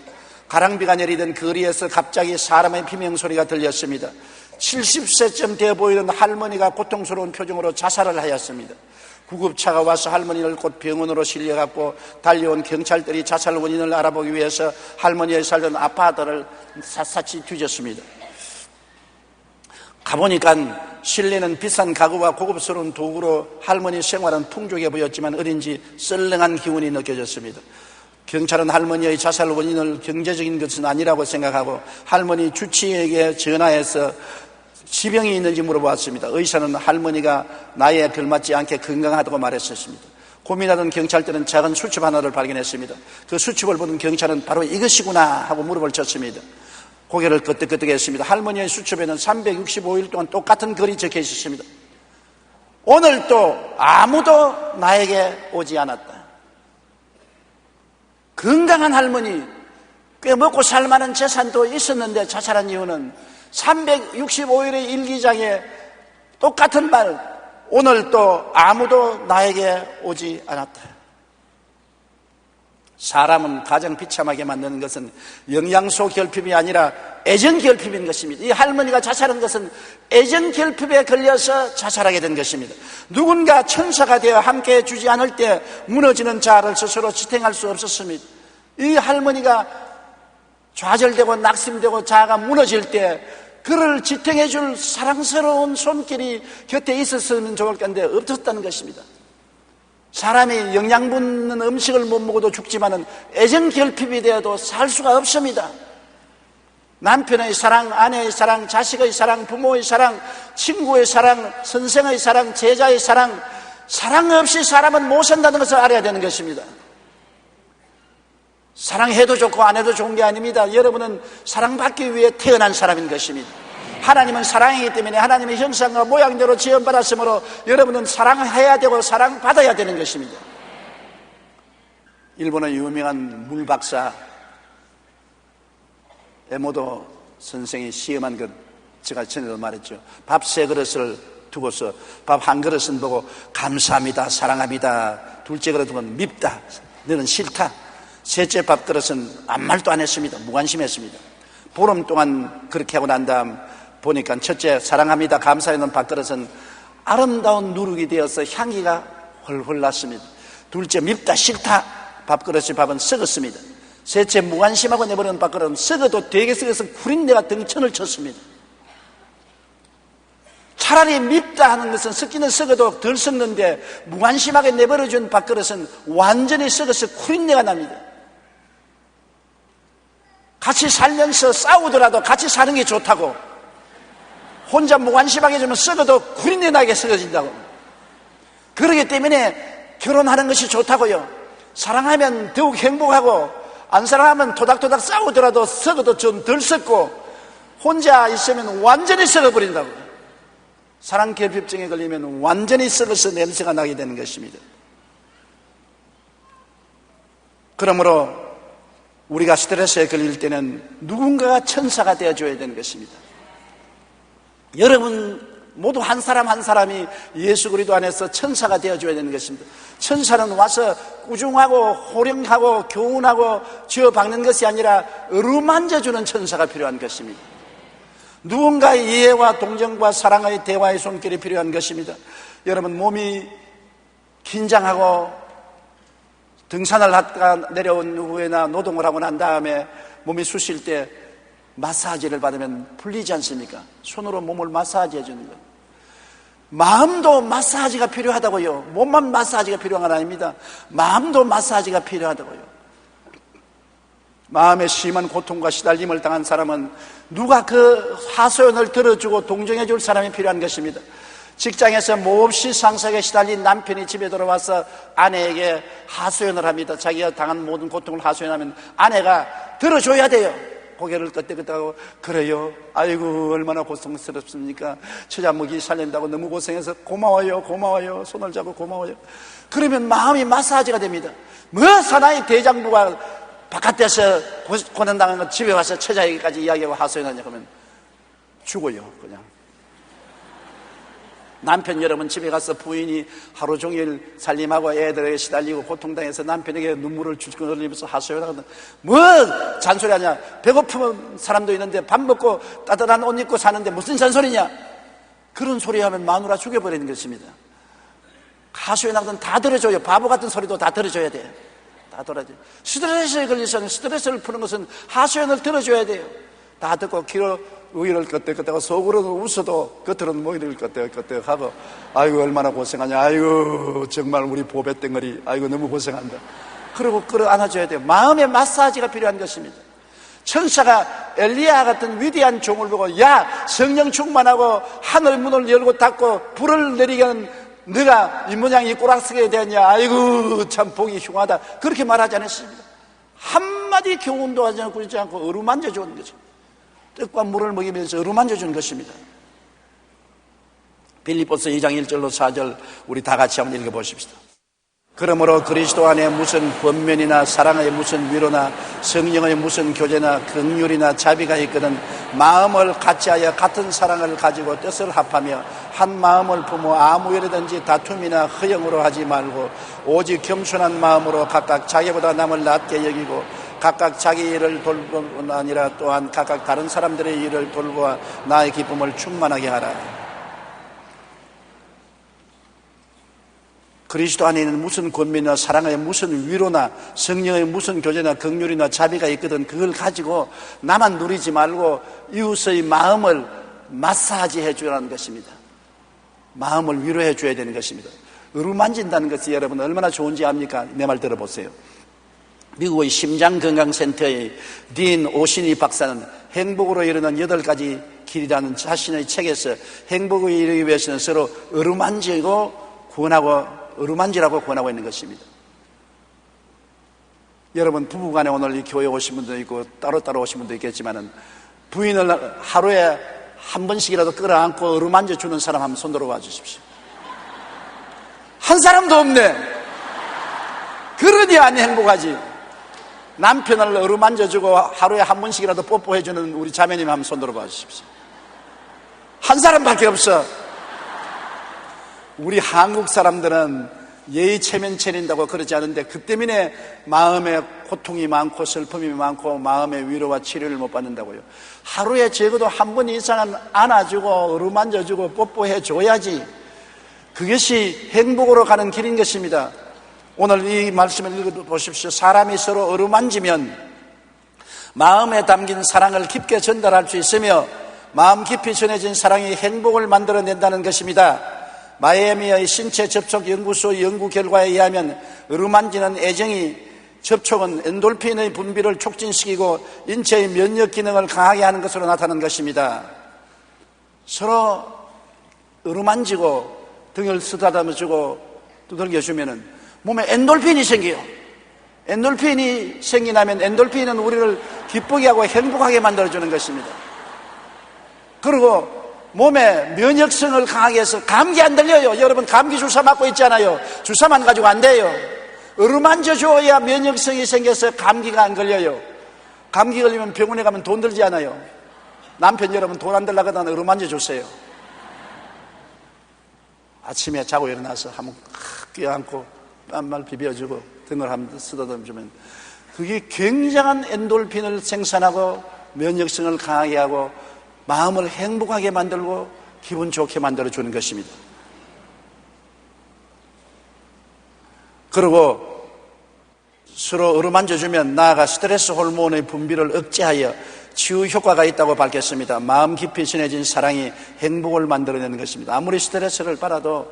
가랑비가 내리던 거리에서 갑자기 사람의 비명소리가 들렸습니다. 70세쯤 되어 보이던 할머니가 고통스러운 표정으로 자살을 하였습니다. 구급차가 와서 할머니를 곧 병원으로 실려갔고 달려온 경찰들이 자살 원인을 알아보기 위해서 할머니의 살던 아파트를 샅샅이 뒤졌습니다. 가보니까 실내는 비싼 가구와 고급스러운 도구로 할머니 생활은 풍족해 보였지만 어딘지 썰렁한 기운이 느껴졌습니다. 경찰은 할머니의 자살 원인을 경제적인 것은 아니라고 생각하고 할머니 주치의에게 전화해서 지병이 있는지 물어보았습니다. 의사는 할머니가 나이에 걸맞지 않게 건강하다고 말했었습니다. 고민하던 경찰들은 작은 수첩 하나를 발견했습니다. 그 수첩을 보던 경찰은 바로 이것이구나 하고 무릎을 쳤습니다. 고개를 끄덕끄덕했습니다. 할머니의 수첩에는 365일 동안 똑같은 글이 적혀 있었습니다. 오늘도 아무도 나에게 오지 않았다. 건강한 할머니, 꽤 먹고 살만한 재산도 있었는데 자살한 이유는 365일의 일기장에 똑같은 말, 오늘도 아무도 나에게 오지 않았다. 사람은 가장 비참하게 만드는 것은 영양소 결핍이 아니라 애정 결핍인 것입니다. 이 할머니가 자살한 것은 애정 결핍에 걸려서 자살하게 된 것입니다. 누군가 천사가 되어 함께 해주지 않을 때 무너지는 자아를 스스로 지탱할 수 없었습니다. 이 할머니가 좌절되고 낙심되고 자아가 무너질 때 그를 지탱해 줄 사랑스러운 손길이 곁에 있었으면 좋을 건데 없었다는 것입니다. 사람이 영양 붙는 음식을 못 먹어도 죽지만은 애정 결핍이 되어도 살 수가 없습니다. 남편의 사랑, 아내의 사랑, 자식의 사랑, 부모의 사랑, 친구의 사랑, 선생의 사랑, 제자의 사랑, 사랑 없이 사람은 못 산다는 것을 알아야 되는 것입니다. 사랑해도 좋고 안 해도 좋은 게 아닙니다. 여러분은 사랑받기 위해 태어난 사람인 것입니다. 하나님은 사랑이기 때문에 하나님의 형상과 모양대로 지음받았으므로 여러분은 사랑해야 되고 사랑받아야 되는 것입니다. 일본의 유명한 물박사 에모도 선생이 시험한 것 제가 전에도 말했죠. 밥 3그릇을 두고서 밥 1그릇은 보고 감사합니다, 사랑합니다. 둘째 그릇은 밉다, 너는 싫다. 셋째 밥그릇은 아무 말도 안 했습니다. 무관심했습니다. 보름 동안 그렇게 하고 난 다음 보니까 첫째 사랑합니다, 감사했는 밥그릇은 아름다운 누룩이 되어서 향기가 훨훨 났습니다. 둘째 밉다, 싫다 밥그릇의 밥은 썩었습니다. 셋째 무관심하고 내버리는 밥그릇은 썩어도 되게 썩어서 구린내가 등천을 쳤습니다. 차라리 밉다 하는 것은 썩기는 썩어도 덜 썩는데 무관심하게 내버려준 밥그릇은 완전히 썩어서 구린내가 납니다. 같이 살면서 싸우더라도 같이 사는 게 좋다고, 혼자 무관심하게 주면 썩어도 구린내 나게 썩어진다고. 그렇기 때문에 결혼하는 것이 좋다고요. 사랑하면 더욱 행복하고, 안 사랑하면 토닥토닥 싸우더라도 썩어도 좀 덜 썩고, 혼자 있으면 완전히 썩어버린다고. 사랑 결핍증에 걸리면 완전히 썩어서 냄새가 나게 되는 것입니다. 그러므로 우리가 스트레스에 걸릴 때는 누군가가 천사가 되어줘야 되는 것입니다. 여러분 모두 한 사람 한 사람이 예수 그리스도 안에서 천사가 되어줘야 되는 것입니다. 천사는 와서 꾸중하고 호령하고 교훈하고 쥐어박는 것이 아니라 어루만져주는 천사가 필요한 것입니다. 누군가의 이해와 동정과 사랑의 대화의 손길이 필요한 것입니다. 여러분 몸이 긴장하고 등산을 하다가 내려온 후에나 노동을 하고 난 다음에 몸이 쑤실 때 마사지를 받으면 풀리지 않습니까? 손으로 몸을 마사지 해주는 것. 마음도 마사지가 필요하다고요. 몸만 마사지가 필요한 건 아닙니다. 마음도 마사지가 필요하다고요. 마음에 심한 고통과 시달림을 당한 사람은 누가 그 하소연을 들어주고 동정해 줄 사람이 필요한 것입니다. 직장에서 몹시 상사에게 시달린 남편이 집에 돌아와서 아내에게 하소연을 합니다. 자기가 당한 모든 고통을 하소연하면 아내가 들어줘야 돼요. 고개를 끄덕끄덕하고, 그래요, 아이고 얼마나 고통스럽습니까? 처자먹이 살린다고 너무 고생해서 고마워요, 고마워요, 손을 잡고 고마워요. 그러면 마음이 마사지가 됩니다. 뭐 사나이 대장부가 바깥에서 고난당한 거 집에 와서 처자에게까지 이야기하고 하소연하냐 그러면 죽어요. 그냥 남편 여러분 집에 가서 부인이 하루 종일 살림하고 애들에게 시달리고 고통당해서 남편에게 눈물을 주고 흘리면서 하소연하거든. 뭐 잔소리하냐? 배고픈 사람도 있는데 밥 먹고 따뜻한 옷 입고 사는데 무슨 잔소리냐? 그런 소리 하면 마누라 죽여버리는 것입니다. 하소연하거든 다 들어줘요. 바보 같은 소리도 다 들어줘야 돼요. 다 들어줘요. 스트레스에 걸려서는 스트레스를 푸는 것은 하소연을 들어줘야 돼요. 다 듣고 귀로 위를 끄덕끄덕하고 속으로는 웃어도 겉으로는 머리를 끄덕끄덕하고, 아이고 얼마나 고생하냐, 아이고 정말 우리 보배 덩어리, 아이고 너무 고생한다. 그러고 끌어안아줘야 돼요. 마음의 마사지가 필요한 것입니다. 천사가 엘리야 같은 위대한 종을 보고, 야 성령 충만하고 하늘 문을 열고 닫고 불을 내리게 하는 너가 이 모양이 꼬락서게 되었냐, 아이고 참 보기 흉하다, 그렇게 말하지 않았습니다. 한마디 교훈도 하지 않고 그러지 않고 어루만져 주는 거죠. 떡과 물을 먹이면서 어루만져 주는 것입니다. 빌립보서 2장 1절로 4절 우리 다 같이 한번 읽어보십시다. 그러므로 그리스도 안에 무슨 권면이나 사랑의 무슨 위로나 성령의 무슨 교제나 긍휼이나 자비가 있거든 마음을 같이하여 같은 사랑을 가지고 뜻을 합하며 한 마음을 품어 아무 일이든지 다툼이나 허영으로 하지 말고 오직 겸손한 마음으로 각각 자기보다 남을 낮게 여기고 각각 자기 일을 돌보는 아니라 또한 각각 다른 사람들의 일을 돌보아 나의 기쁨을 충만하게 하라. 그리스도 안에 있는 무슨 권면이나 사랑의 무슨 위로나 성령의 무슨 교제나 긍휼이나 자비가 있거든 그걸 가지고 나만 누리지 말고 이웃의 마음을 마사지해 주라는 것입니다. 마음을 위로해 줘야 되는 것입니다. 어루만진다는 것이 여러분 얼마나 좋은지 압니까? 내 말 들어보세요. 미국의 심장건강센터의 딘 오시니 박사는 행복으로 이르는 8가지 길이라는 자신의 책에서 행복을 이루기 위해서는 서로 어루만지라고 권하고 있는 것입니다. 여러분 부부간에 오늘 이 교회 오신 분도 있고 따로따로 오신 분도 있겠지만은 부인을 하루에 한 번씩이라도 끌어안고 어루만져 주는 사람 한번 손 들어봐 주십시오. 한 사람도 없네. 그러니 안 행복하지. 남편을 어루만져주고 하루에 한 번씩이라도 뽀뽀해주는 우리 자매님 한번 손 들어봐 주십시오. 한 사람밖에 없어. 우리 한국 사람들은 예의 체면 차린다고 그러지 않은데 그 때문에 마음에 고통이 많고 슬픔이 많고 마음의 위로와 치료를 못 받는다고요. 하루에 적어도 한 번 이상은 안아주고 어루만져주고 뽀뽀해줘야지 그것이 행복으로 가는 길인 것입니다. 오늘 이 말씀을 읽어보십시오. 사람이 서로 어루만지면 마음에 담긴 사랑을 깊게 전달할 수 있으며 마음 깊이 전해진 사랑이 행복을 만들어낸다는 것입니다. 마이애미의 신체 접촉 연구소 연구 결과에 의하면 어루만지는 애정이 접촉은 엔돌핀의 분비를 촉진시키고 인체의 면역 기능을 강하게 하는 것으로 나타나는 것입니다. 서로 어루만지고 등을 쓰다듬어주고 두들겨주면 몸에 엔돌핀이 생겨요. 엔돌핀이 생기나면 엔돌핀은 우리를 기쁘게 하고 행복하게 만들어주는 것입니다. 그리고 몸에 면역성을 강하게 해서 감기 안 들려요. 여러분 감기 주사 맞고 있잖아요. 주사만 가지고 안 돼요. 어루만져 줘야 면역성이 생겨서 감기가 안 걸려요. 감기 걸리면 병원에 가면 돈 들지 않아요. 남편 여러분 돈 안 들라고 하다가 어루만져 줬어요. 아침에 자고 일어나서 한번 껴안고 뺨말 비벼주고 등을 한번 쓰다듬으면 그게 굉장한 엔돌핀을 생산하고 면역성을 강하게 하고 마음을 행복하게 만들고 기분 좋게 만들어주는 것입니다. 그리고 서로 어루만져주면 나아가 스트레스 호르몬의 분비를 억제하여 치유 효과가 있다고 밝혔습니다. 마음 깊이 전해진 사랑이 행복을 만들어내는 것입니다. 아무리 스트레스를 받아도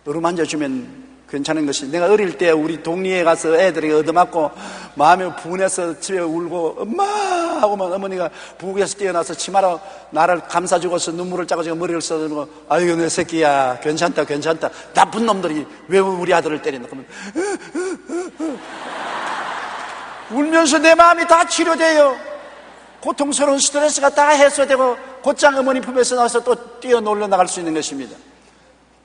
어루만져주면 괜찮은 것이, 내가 어릴 때 우리 동리에 가서 애들이 얻어맞고 마음이 분해서 집에 울고 엄마 하고만 어머니가 부엌에서 뛰어나서 치마로 나를 감싸주고서 눈물을 짜고 제가 머리를 써주고 아이고 내 새끼야 괜찮다 나쁜 놈들이 왜 우리 아들을 때리나 그러면 울면서 내 마음이 다 치료돼요. 고통스러운 스트레스가 다 해소되고 곧장 어머니 품에서 나와서 또 뛰어놀러 나갈 수 있는 것입니다.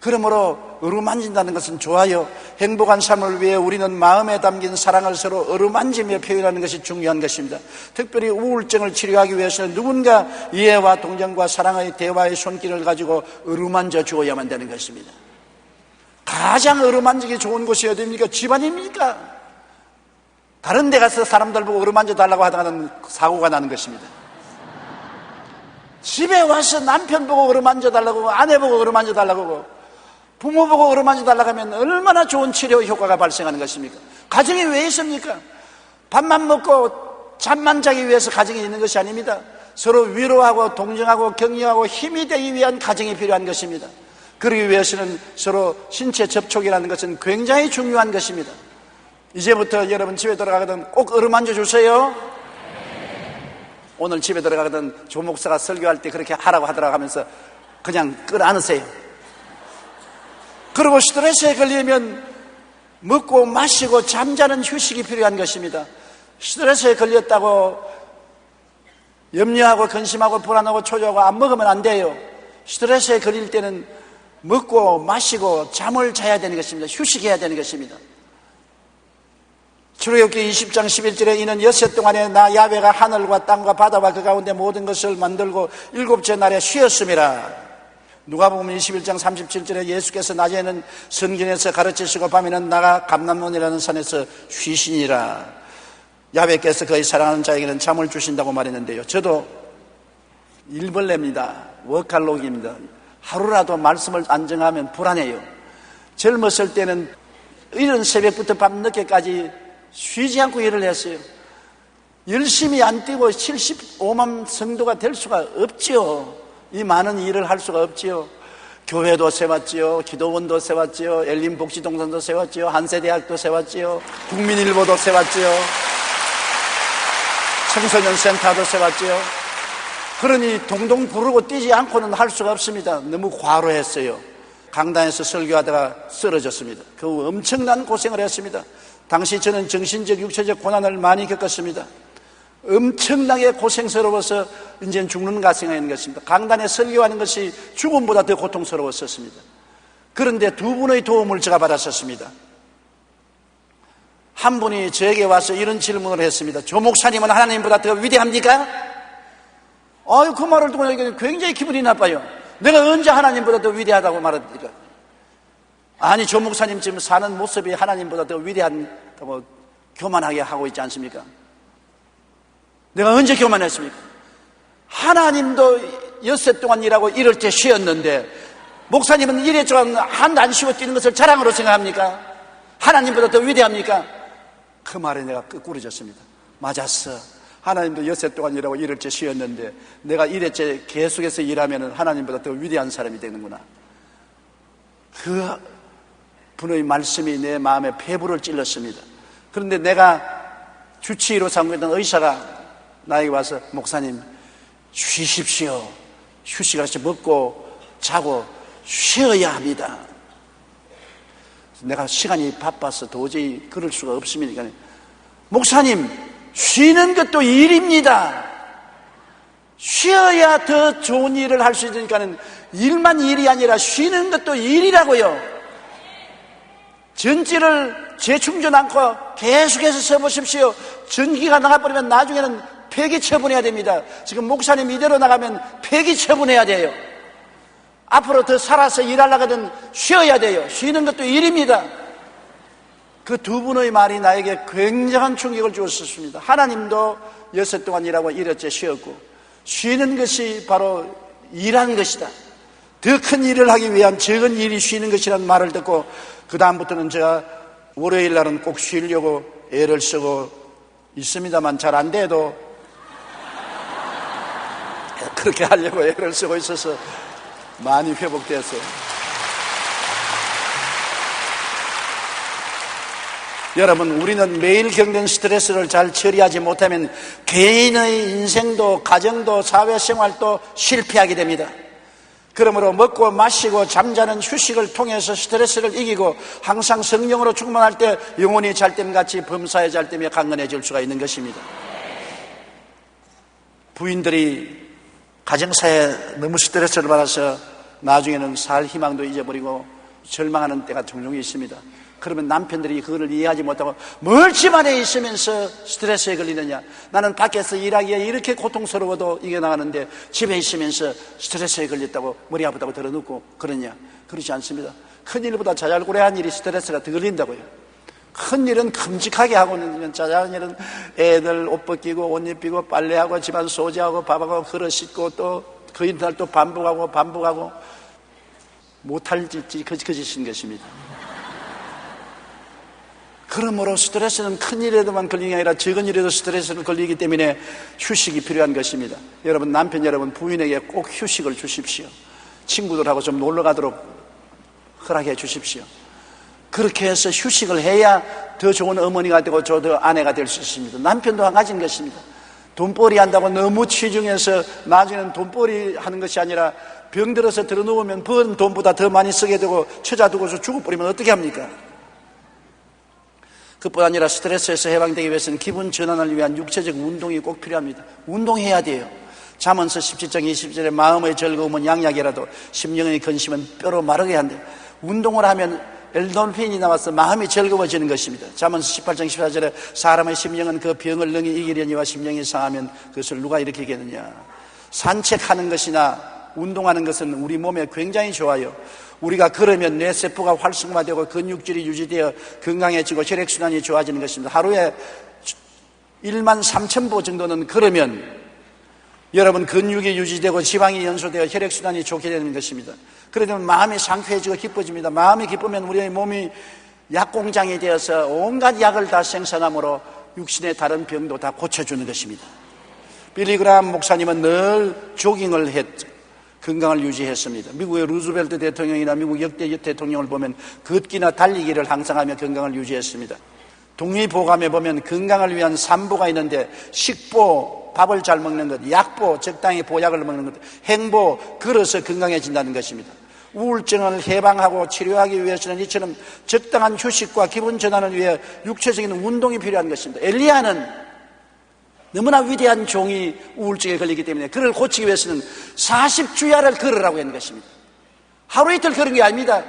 그러므로 어루만진다는 것은 좋아요. 행복한 삶을 위해 우리는 마음에 담긴 사랑을 서로 어루만지며 표현하는 것이 중요한 것입니다. 특별히 우울증을 치료하기 위해서는 누군가 이해와 동정과 사랑의 대화의 손길을 가지고 어루만져 주어야만 되는 것입니다. 가장 어루만지기 좋은 곳이 어디입니까? 집안입니까? 다른 데 가서 사람들 보고 어루만져 달라고 하다가는 사고가 나는 것입니다. 집에 와서 남편 보고 어루만져 달라고, 아내 보고 어루만져 달라고 하고 부모 보고 어루만져 달라고 하면 얼마나 좋은 치료 효과가 발생하는 것입니까? 가정이 왜 있습니까? 밥만 먹고 잠만 자기 위해서 가정이 있는 것이 아닙니다. 서로 위로하고 동정하고 격려하고 힘이 되기 위한 가정이 필요한 것입니다. 그러기 위해서는 서로 신체 접촉이라는 것은 굉장히 중요한 것입니다. 이제부터 여러분 집에 들어가거든 꼭 어루만져 주세요. 오늘 집에 들어가거든 조 목사가 설교할 때 그렇게 하라고 하더라고 하면서 그냥 끌어안으세요. 그리고 스트레스에 걸리면 먹고 마시고 잠자는 휴식이 필요한 것입니다. 스트레스에 걸렸다고 염려하고 근심하고 불안하고 초조하고 안 먹으면 안 돼요. 스트레스에 걸릴 때는 먹고 마시고 잠을 자야 되는 것입니다. 휴식해야 되는 것입니다. 출애굽기 20장 11절에 이는 엿새 동안에 나 야훼가 하늘과 땅과 바다와 그 가운데 모든 것을 만들고 일곱째 날에 쉬었음이라. 누가복음 21장 37절에 예수께서 낮에는 성전에서 가르치시고 밤에는 나가 감람몬이라는 산에서 쉬시니라. 야훼께서 그의 사랑하는 자에게는 잠을 주신다고 말했는데요. 저도 일벌레입니다. 워칼록입니다. 하루라도 말씀을 안 정하면 불안해요. 젊었을 때는 이른 새벽부터 밤늦게까지 쉬지 않고 일을 했어요. 열심히 안 뛰고 75만 성도가 될 수가 없지요. 이 많은 일을 할 수가 없지요. 교회도 세웠지요. 기도원도 세웠지요. 엘림복지동산도 세웠지요. 한세대학도 세웠지요. 국민일보도 세웠지요. 청소년센터도 세웠지요. 그러니 동동 부르고 뛰지 않고는 할 수가 없습니다. 너무 과로했어요. 강단에서 설교하다가 쓰러졌습니다. 그 엄청난 고생을 했습니다. 당시 저는 정신적, 육체적 고난을 많이 겪었습니다. 엄청나게 고생스러워서 이제는 죽는가 생각하는 것입니다. 강단에 설교하는 것이 죽음보다 더 고통스러웠었습니다. 그런데 두 분의 도움을 제가 받았었습니다. 한 분이 저에게 와서 이런 질문을 했습니다. 조 목사님은 하나님보다 더 위대합니까? 그 말을 듣고 굉장히 기분이 나빠요. 내가 언제 하나님보다 더 위대하다고 말합니까? 아니, 조 목사님 지금 사는 모습이 하나님보다 더 위대하다고 교만하게 하고 있지 않습니까? 내가 언제 교만했습니까? 하나님도 엿새 동안 일하고 이럴 때 쉬었는데 목사님은 이래 동안 한도 안 쉬고 뛰는 것을 자랑으로 생각합니까? 하나님보다 더 위대합니까? 그 말에 내가 끄꾸러졌습니다. 맞았어. 하나님도 엿새 동안 일하고 일흘째 쉬었는데 내가 일흘째 계속해서 일하면 하나님보다 더 위대한 사람이 되는구나. 그 분의 말씀이 내 마음에 폐부를 찔렀습니다. 그런데 내가 주치의로 삼고 있던 의사가 나에게 와서 목사님 쉬십시오. 휴식하시 먹고 자고 쉬어야 합니다. 내가 시간이 바빠서 도저히 그럴 수가 없습니다. 목사님 쉬는 것도 일입니다. 쉬어야 더 좋은 일을 할 수 있으니까 일만 일이 아니라 쉬는 것도 일이라고요. 전지를 재충전 않고 계속해서 써보십시오. 전기가 나가버리면 나중에는 폐기 처분해야 됩니다. 지금 목사님 이대로 나가면 폐기 처분해야 돼요. 앞으로 더 살아서 일하려거든 쉬어야 돼요. 쉬는 것도 일입니다. 그 두 분의 말이 나에게 굉장한 충격을 주었습니다. 하나님도 엿새 동안 일하고 일흘째 쉬었고 쉬는 것이 바로 일하는 것이다. 더 큰 일을 하기 위한 적은 일이 쉬는 것이라는 말을 듣고 그 다음부터는 제가 월요일 날은 꼭 쉬려고 애를 쓰고 있습니다만 잘 안 돼도 그렇게 하려고 애를 쓰고 있어서 많이 회복됐어요. 여러분, 우리는 매일 겪는 스트레스를 잘 처리하지 못하면 개인의 인생도 가정도 사회생활도 실패하게 됩니다. 그러므로 먹고 마시고 잠자는 휴식을 통해서 스트레스를 이기고 항상 성령으로 충만할 때 영혼이 잘됨같이 범사에 잘되며 강건해질 수가 있는 것입니다. 부인들이 가정사에 너무 스트레스를 받아서 나중에는 살 희망도 잊어버리고 절망하는 때가 종종 있습니다. 그러면 남편들이 그거를 이해하지 못하고 뭘 집안에 있으면서 스트레스에 걸리느냐, 나는 밖에서 일하기에 이렇게 고통스러워도 이겨나가는데 집에 있으면서 스트레스에 걸렸다고 머리 아프다고 들어눕고 그러냐. 그렇지 않습니다. 큰일보다 자잘구레한 일이 스트레스가 더 걸린다고요. 큰일은 큼직하게 하고 있는 자잘한 일은 애들 옷 벗기고 옷 입히고 빨래하고 집안 소지하고 밥하고 그릇 씻고 또 그 이튿날 또 반복하고 못할 짓이 거짓인 것입니다. 그러므로 스트레스는 큰 일에도만 걸리는 게 아니라 적은 일에도 스트레스를 걸리기 때문에 휴식이 필요한 것입니다. 여러분, 남편 여러분, 부인에게 꼭 휴식을 주십시오. 친구들하고 좀 놀러 가도록 허락해 주십시오. 그렇게 해서 휴식을 해야 더 좋은 어머니가 되고 더 아내가 될 수 있습니다. 남편도 한 가지인 것입니다. 돈벌이 한다고 너무 치중해서 나중에는 돈벌이 하는 것이 아니라 병들어서 들어누우면 번 돈보다 더 많이 쓰게 되고 처자 두고서 죽어버리면 어떻게 합니까? 그뿐 아니라 스트레스에서 해방되기 위해서는 기분 전환을 위한 육체적 운동이 꼭 필요합니다. 운동해야 돼요. 잠언서 17장 20절에 마음의 즐거움은 양약이라도 심령의 근심은 뼈로 마르게 한대. 운동을 하면 엔돌핀이 나와서 마음이 즐거워지는 것입니다. 잠언서 18장 14절에 사람의 심령은 그 병을 능히 이기려니와 심령이 상하면 그것을 누가 일으키겠느냐. 산책하는 것이나 운동하는 것은 우리 몸에 굉장히 좋아요. 우리가 걸으면 뇌세포가 활성화되고 근육질이 유지되어 건강해지고 혈액순환이 좋아지는 것입니다. 하루에 1만 3천 보 정도는 걸으면 여러분 근육이 유지되고 지방이 연소되어 혈액순환이 좋게 되는 것입니다. 그러면 마음이 상쾌해지고 기뻐집니다. 마음이 기쁘면 우리의 몸이 약공장이 되어서 온갖 약을 다 생산함으로 육신의 다른 병도 다 고쳐주는 것입니다. 빌리그람 목사님은 늘 조깅을 했죠. 건강을 유지했습니다. 미국의 루즈벨트 대통령이나 미국 역대 대통령을 보면 걷기나 달리기를 항상 하며 건강을 유지했습니다. 동의보감에 보면 건강을 위한 3보가 있는데 식보, 밥을 잘 먹는 것, 약보, 적당히 보약을 먹는 것, 행보, 걸어서 건강해진다는 것입니다. 우울증을 해방하고 치료하기 위해서는 이처럼 적당한 휴식과 기분 전환을 위해 육체적인 운동이 필요한 것입니다. 엘리야는 너무나 위대한 종이 우울증에 걸리기 때문에 그를 고치기 위해서는 40주야를 걸으라고 했는 것입니다. 하루 이틀 걸은 게 아닙니다.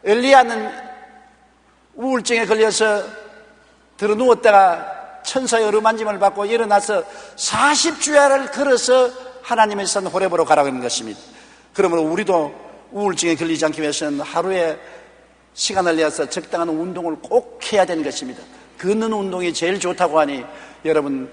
엘리야는 우울증에 걸려서 들어 누웠다가 천사의 어루만짐을 받고 일어나서 40주야를 걸어서 하나님의 산 호렙으로 가라고 하는 것입니다. 그러므로 우리도 우울증에 걸리지 않기 위해서는 하루에 시간을 내서 적당한 운동을 꼭 해야 되는 것입니다. 걷는 운동이 제일 좋다고 하니 여러분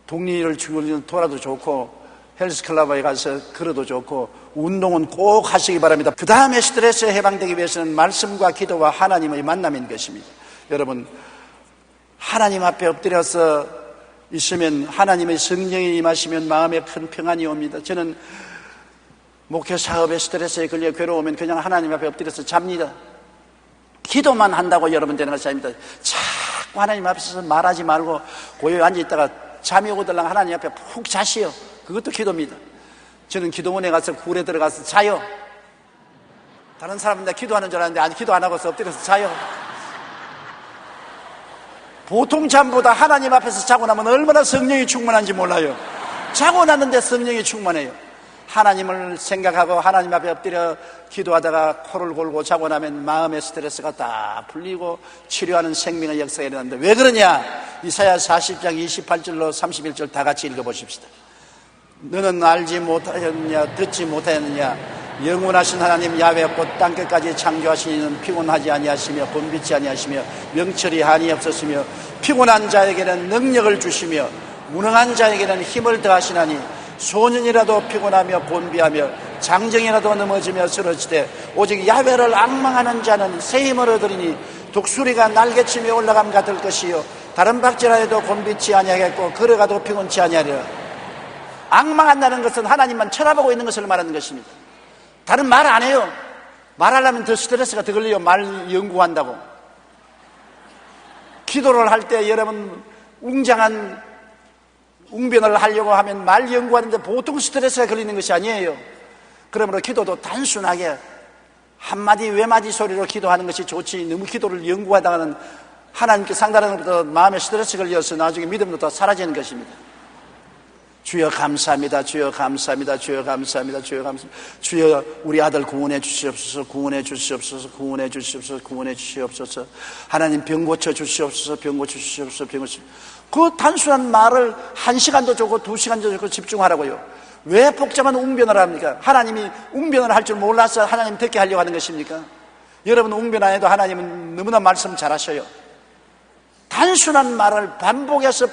동리를 죽이는 돌아도 좋고 헬스클럽에 가서 걸어도 좋고 운동은 꼭 하시기 바랍니다. 그 다음에 스트레스에 해방되기 위해서는 말씀과 기도와 하나님의 만남인 것입니다. 여러분 하나님 앞에 엎드려서 있으면 하나님의 성령이 임하시면 마음에 큰 평안이 옵니다. 저는 목회 사업에 스트레스에 걸려 괴로우면 그냥 하나님 앞에 엎드려서 잡니다. 기도만 한다고 여러분 되는 것이 아닙니다. 자꾸 하나님 앞에서 말하지 말고 고요히 앉아있다가 잠이 오더랑 하나님 앞에 푹 자시오. 그것도 기도입니다. 저는 기도원에 가서 굴에 들어가서 자요. 다른 사람들 기도하는 줄 알았는데 아니 기도 안 하고서 엎드려서 자요. 보통 잠보다 하나님 앞에서 자고 나면 얼마나 성령이 충만한지 몰라요. 자고 났는데 성령이 충만해요. 하나님을 생각하고 하나님 앞에 엎드려 기도하다가 코를 골고 자고 나면 마음의 스트레스가 다 풀리고 치료하는 생명의 역사가 일어나는데 왜 그러냐? 이사야 40장 28절로 31절 다 같이 읽어보십시다. 너는 알지 못하였느냐 듣지 못하였느냐 영원하신 하나님 야훼 곧 땅끝까지 창조하신 이는 피곤하지 아니하시며 번비치 아니하시며 명철이 한이 없었으며 피곤한 자에게는 능력을 주시며 무능한 자에게는 힘을 더하시나니 소년이라도 피곤하며 곤비하며 장정이라도 넘어지며 쓰러지되 오직 야훼를 앙망하는 자는 새 힘을 얻으리니 독수리가 날개치며 올라감 같을 것이요 다른 박질하여도 곤비치 아니하겠고 걸어가도 피곤치 아니하리라. 앙망한다는 것은 하나님만 쳐다보고 있는 것을 말하는 것입니다. 다른 말 안 해요. 말하려면 더 스트레스가 더 걸려요. 말 연구한다고. 기도를 할 때 여러분 웅장한 웅변을 하려고 하면 말 연구하는데 보통 스트레스가 걸리는 것이 아니에요. 그러므로 기도도 단순하게 한마디 외마디 소리로 기도하는 것이 좋지 너무 기도를 연구하다가는 하나님께 상달하는 것보다 마음에 스트레스 걸려서 나중에 믿음부터 사라지는 것입니다. 주여 감사합니다. 주여 감사합니다. 주여 감사합니다. 주여 감사합니다. 주여 우리 아들 구원해 주시옵소서. 구원해 주시옵소서. 구원해 주시옵소서. 구원해 주시옵소서. 하나님 병 고쳐 주시옵소서. 병 고쳐 주시옵소서. 병 고쳐. 그 단순한 말을 1시간도 좋고 2시간도 좋고 집중하라고요. 왜 복잡한 웅변을 합니까? 하나님이 웅변을 할 줄 몰라서 하나님 듣게 하려고 하는 것입니까? 여러분 웅변 안 해도 하나님은 너무나 말씀 잘하셔요. 단순한 말을 반복해서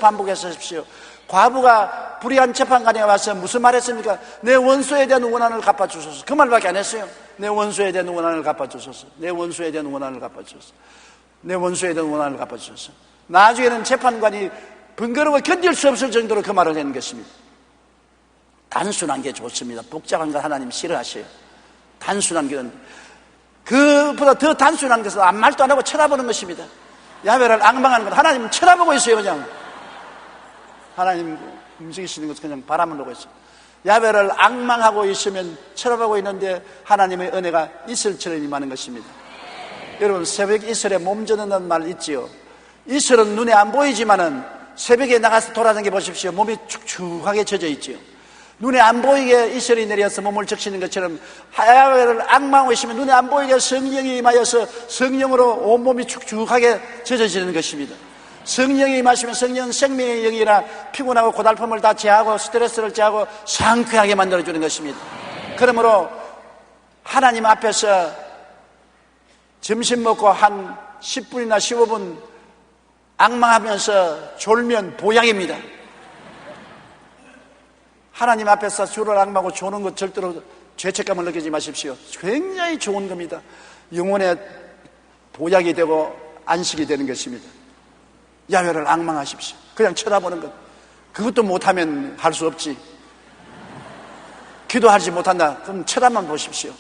하십시오. 과부가 불의한 재판관에 와서 무슨 말 했습니까? 내 원수에 대한 원한을 갚아주소서. 그 말밖에 안 했어요. 내 원수에 대한 원한을 갚아주소서. 내 원수에 대한 원한을 갚아주소서. 내 원수에 대한 원한을 갚아주소서. 나중에는 재판관이 번거로워 견딜 수 없을 정도로 그 말을 하는 것입니다. 단순한 게 좋습니다. 복잡한 걸 하나님 싫어하셔요. 단순한 것은 그보다 더 단순한 것은 아무 말도 안 하고 쳐다보는 것입니다. 야훼를 앙망하는 것 하나님은 쳐다보고 있어요. 그냥 하나님 움직이시는 것을 그냥 바라만 보고 있어요. 야훼를 앙망하고 있으면 쳐다보고 있는데 하나님의 은혜가 이슬처럼 임하는 것입니다. 여러분 새벽 이슬에 몸 젖는다는 말 있지요. 이슬은 눈에 안 보이지만은 새벽에 나가서 돌아다녀 보십시오. 몸이 축축하게 젖어 있지요. 눈에 안 보이게 이슬이 내려서 몸을 적시는 것처럼 야훼를 앙망하고 있으면 눈에 안 보이게 성령이 임하여서 성령으로 온몸이 축축하게 젖어지는 것입니다. 성령이 임하시면 성령은 생명의 영이라 피곤하고 고달픔을 다 제하고 스트레스를 제하고 상쾌하게 만들어주는 것입니다. 그러므로 하나님 앞에서 점심 먹고 한 10분이나 15분 앙망하면서 졸면 보약입니다. 하나님 앞에서 주를 앙망하고 조는 것 절대로 죄책감을 느끼지 마십시오. 굉장히 좋은 겁니다. 영혼의 보약이 되고 안식이 되는 것입니다. 야훼를 앙망하십시오. 그냥 쳐다보는 것. 그것도 못하면 할 수 없지. 기도하지 못한다. 그럼 쳐다만 보십시오.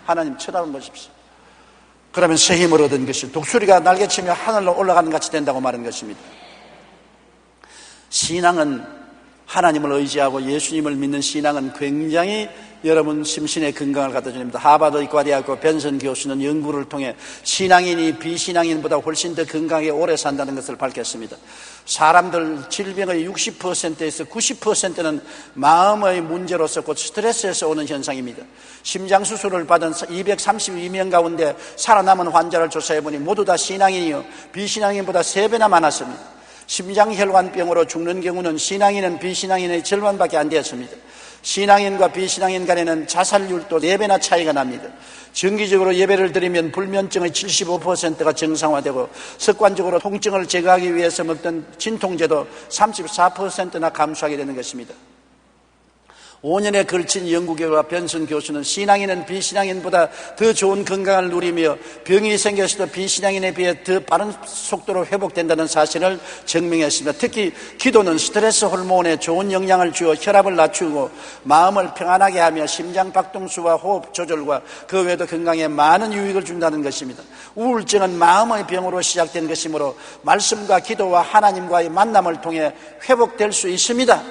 하나님 쳐다만 보십시오. 그러면 새 힘을 얻은 것이 독수리가 날개치며 하늘로 올라가는 같이 된다고 말하는 것입니다. 신앙은 하나님을 의지하고 예수님을 믿는 신앙은 굉장히 여러분 심신의 건강을 갖다 줍니다. 하버드 의과대학교 벤슨 교수는 연구를 통해 신앙인이 비신앙인보다 훨씬 더 건강하게 오래 산다는 것을 밝혔습니다. 사람들 질병의 60%에서 90%는 마음의 문제로서 곧 스트레스에서 오는 현상입니다. 심장수술을 받은 232명 가운데 살아남은 환자를 조사해보니 모두 다 신앙인이요 비신앙인보다 3배나 많았습니다. 심장혈관병으로 죽는 경우는 신앙인은 비신앙인의 절반밖에 안 되었습니다. 신앙인과 비신앙인 간에는 자살률도 4배나 차이가 납니다. 정기적으로 예배를 드리면 불면증의 75%가 정상화되고 습관적으로 통증을 제거하기 위해서 먹던 진통제도 34%나 감소하게 되는 것입니다. 5년에 걸친 연구결과 변슨 교수는 신앙인은 비신앙인보다 더 좋은 건강을 누리며 병이 생겼어도 비신앙인에 비해 더 빠른 속도로 회복된다는 사실을 증명했습니다. 특히 기도는 스트레스 호르몬에 좋은 영향을 주어 혈압을 낮추고 마음을 평안하게 하며 심장 박동수와 호흡 조절과 그 외에도 건강에 많은 유익을 준다는 것입니다. 우울증은 마음의 병으로 시작된 것이므로 말씀과 기도와 하나님과의 만남을 통해 회복될 수 있습니다.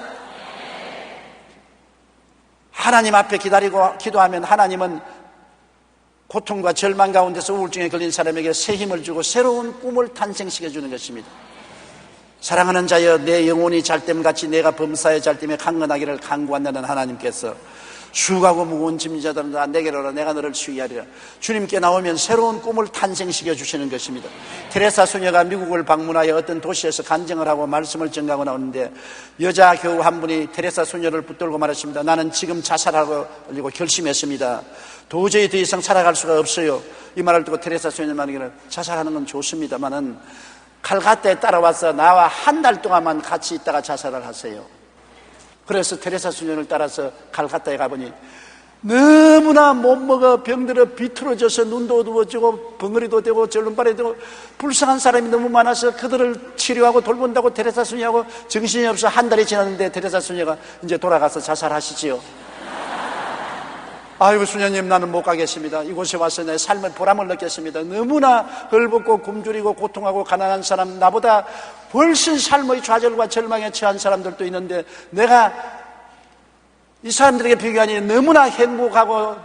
하나님 앞에 기다리고 기도하면 하나님은 고통과 절망 가운데서 우울증에 걸린 사람에게 새 힘을 주고 새로운 꿈을 탄생시켜주는 것입니다. 사랑하는 자여, 내 영혼이 잘됨같이 내가 범사에 잘됨에 강건하기를 간구한다는 하나님께서 수고하고 무거운 짐진 자들은 다 내게로 오라, 내가 너를 쉬게 하리라. 주님께 나오면 새로운 꿈을 탄생시켜 주시는 것입니다. 테레사 수녀가 미국을 방문하여 어떤 도시에서 간증을 하고 말씀을 전가하고 나오는데 여자 교우 한 분이 테레사 수녀를 붙들고 말했습니다. 나는 지금 자살하려고 결심했습니다. 도저히 더 이상 살아갈 수가 없어요. 이 말을 듣고 테레사 수녀는 말하기를, 자살하는 건 좋습니다만은 칼가타에 따라와서 나와 한 달 동안만 같이 있다가 자살을 하세요. 그래서 테레사 수녀를 따라서 칼가타에 가보니 너무나 못 먹어 병들어 비틀어져서 눈도 어두워지고 벙어리도 되고 절름발이 되고 불쌍한 사람이 너무 많아서 그들을 치료하고 돌본다고 테레사 수녀하고 정신이 없어 한 달이 지났는데 테레사 수녀가 이제 돌아가서 자살하시지요. 아이고 수녀님, 나는 못 가겠습니다. 이곳에 와서 내 삶의 보람을 느꼈습니다. 너무나 헐벗고 굶주리고 고통하고 가난한 사람, 나보다 훨씬 삶의 좌절과 절망에 처한 사람들도 있는데 내가 이 사람들에게 비교하니 너무나 행복하고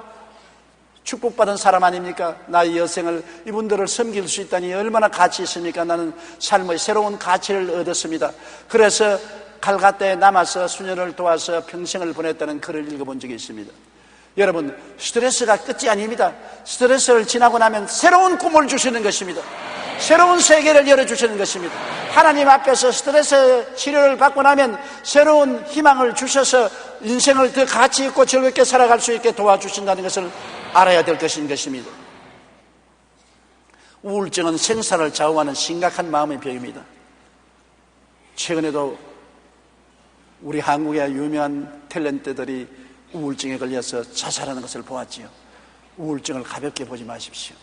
축복받은 사람 아닙니까? 나의 여생을 이분들을 섬길 수 있다니 얼마나 가치 있습니까? 나는 삶의 새로운 가치를 얻었습니다. 그래서 칼가타에 남아서 수녀를 도와서 평생을 보냈다는 글을 읽어본 적이 있습니다. 여러분, 스트레스가 끝이 아닙니다. 스트레스를 지나고 나면 새로운 꿈을 주시는 것입니다. 새로운 세계를 열어주시는 것입니다. 하나님 앞에서 스트레스 치료를 받고 나면 새로운 희망을 주셔서 인생을 더 가치 있고 즐겁게 살아갈 수 있게 도와주신다는 것을 알아야 될 것인 것입니다. 우울증은 생사를 좌우하는 심각한 마음의 병입니다. 최근에도 우리 한국의 유명한 탤런트들이 우울증에 걸려서 자살하는 것을 보았지요. 우울증을 가볍게 보지 마십시오.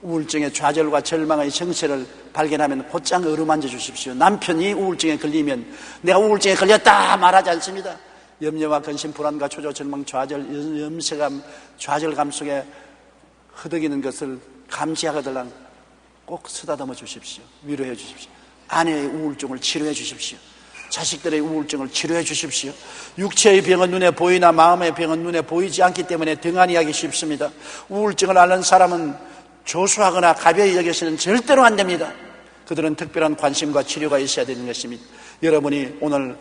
우울증의 좌절과 절망의 정체를 발견하면 곧장 어루만져 주십시오. 남편이 우울증에 걸리면 내가 우울증에 걸렸다 말하지 않습니다. 염려와 근심, 불안과 초조, 절망, 좌절, 염세감, 좌절감 속에 흐득이는 것을 감지하거들랑 꼭 쓰다듬어 주십시오. 위로해 주십시오. 아내의 우울증을 치료해 주십시오. 자식들의 우울증을 치료해 주십시오. 육체의 병은 눈에 보이나 마음의 병은 눈에 보이지 않기 때문에 등한히 하기 쉽습니다. 우울증을 앓는 사람은 조수하거나 가벼이 여겨서는 절대로 안 됩니다. 그들은 특별한 관심과 치료가 있어야 되는 것입니다. 여러분이 오늘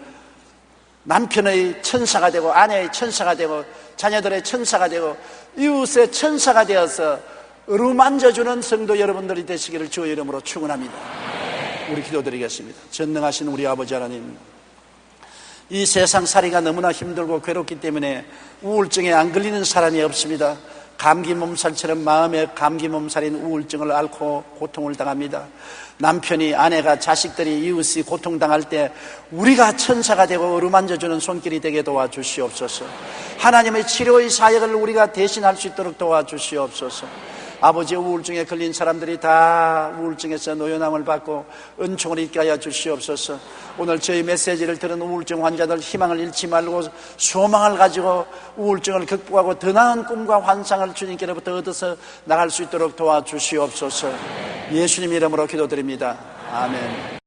남편의 천사가 되고 아내의 천사가 되고 자녀들의 천사가 되고 이웃의 천사가 되어서 어루만져주는 성도 여러분들이 되시기를 주의 이름으로 축원합니다. 우리 기도드리겠습니다. 전능하신 우리 아버지 하나님, 이 세상 살이가 너무나 힘들고 괴롭기 때문에 우울증에 안 걸리는 사람이 없습니다. 감기 몸살처럼 마음에 감기 몸살인 우울증을 앓고 고통을 당합니다. 남편이, 아내가, 자식들이, 이웃이 고통당할 때 우리가 천사가 되고 어루만져주는 손길이 되게 도와주시옵소서. 하나님의 치료의 사역을 우리가 대신할 수 있도록 도와주시옵소서. 아버지, 우울증에 걸린 사람들이 다 우울증에서 노연함을 받고 은총을 잊게 하여 주시옵소서. 오늘 저희 메시지를 들은 우울증 환자들 희망을 잃지 말고 소망을 가지고 우울증을 극복하고 더 나은 꿈과 환상을 주님께로부터 얻어서 나갈 수 있도록 도와주시옵소서. 예수님 이름으로 기도드립니다. 아멘.